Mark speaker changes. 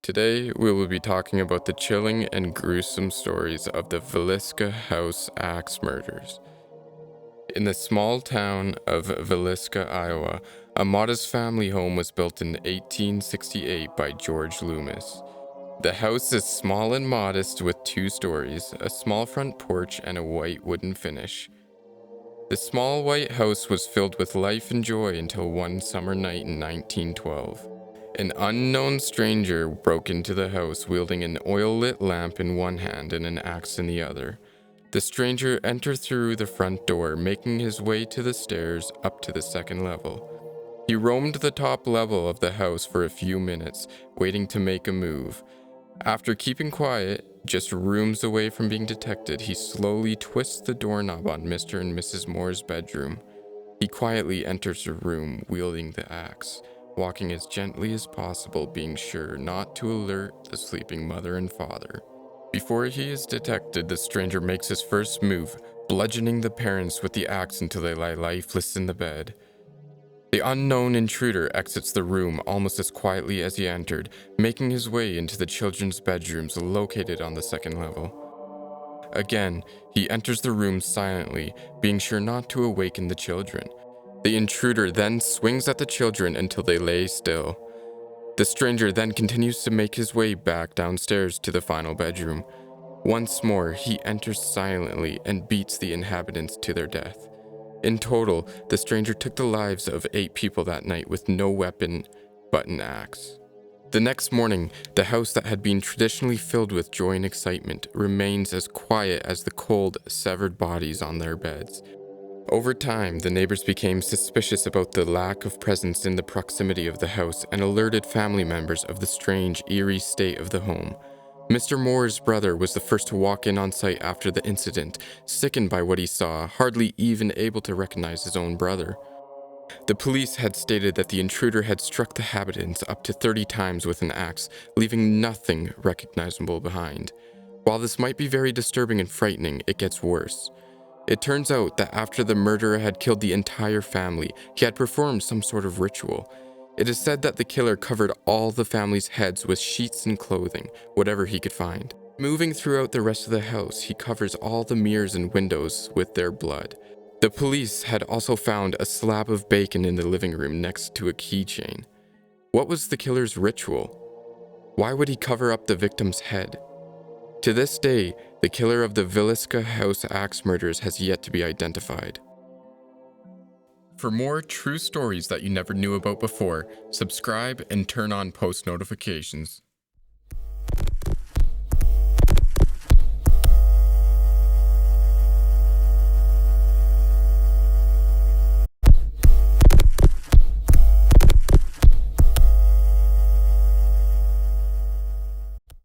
Speaker 1: Today, we will be talking about the chilling and gruesome stories of the Villisca house axe murders. In the small town of Villisca, Iowa, a modest family home was built in 1868 by George Loomis. The house is small and modest with 2 stories, a small front porch, and a white wooden finish. The small white house was filled with life and joy until one summer night in 1912. An unknown stranger broke into the house wielding an oil-lit lamp in one hand and an axe in the other. The stranger entered through the front door, making his way to the stairs up to the second level. He roamed the top level of the house for a few minutes, waiting to make a move. After keeping quiet, just rooms away from being detected, he slowly twists the doorknob on Mr. and Mrs. Moore's bedroom. He quietly enters the room, wielding the axe, walking as gently as possible, being sure not to alert the sleeping mother and father. Before he is detected, the stranger makes his first move, bludgeoning the parents with the axe until they lie lifeless in the bed. The unknown intruder exits the room almost as quietly as he entered, making his way into the children's bedrooms located on the second level. Again, he enters the room silently, being sure not to awaken the children. The intruder then swings at the children until they lay still. The stranger then continues to make his way back downstairs to the final bedroom. Once more, he enters silently and beats the inhabitants to their death. In total, the stranger took the lives of 8 people that night with no weapon but an axe. The next morning, the house that had been traditionally filled with joy and excitement remains as quiet as the cold, severed bodies on their beds. Over time, the neighbors became suspicious about the lack of presence in the proximity of the house and alerted family members of the strange, eerie state of the home. Mr. Moore's brother was the first to walk in on site after the incident, sickened by what he saw, hardly even able to recognize his own brother. The police had stated that the intruder had struck the inhabitants up to 30 times with an axe, leaving nothing recognizable behind. While this might be very disturbing and frightening, it gets worse. It turns out that after the murderer had killed the entire family, he had performed some sort of ritual. It is said that the killer covered all the family's heads with sheets and clothing, whatever he could find. Moving throughout the rest of the house, he covers all the mirrors and windows with their blood. The police had also found a slab of bacon in the living room next to a keychain. What was the killer's ritual? Why would he cover up the victim's head? To this day, the killer of the Villisca house axe murders has yet to be identified. For more true stories that you never knew about before, subscribe and turn on post notifications.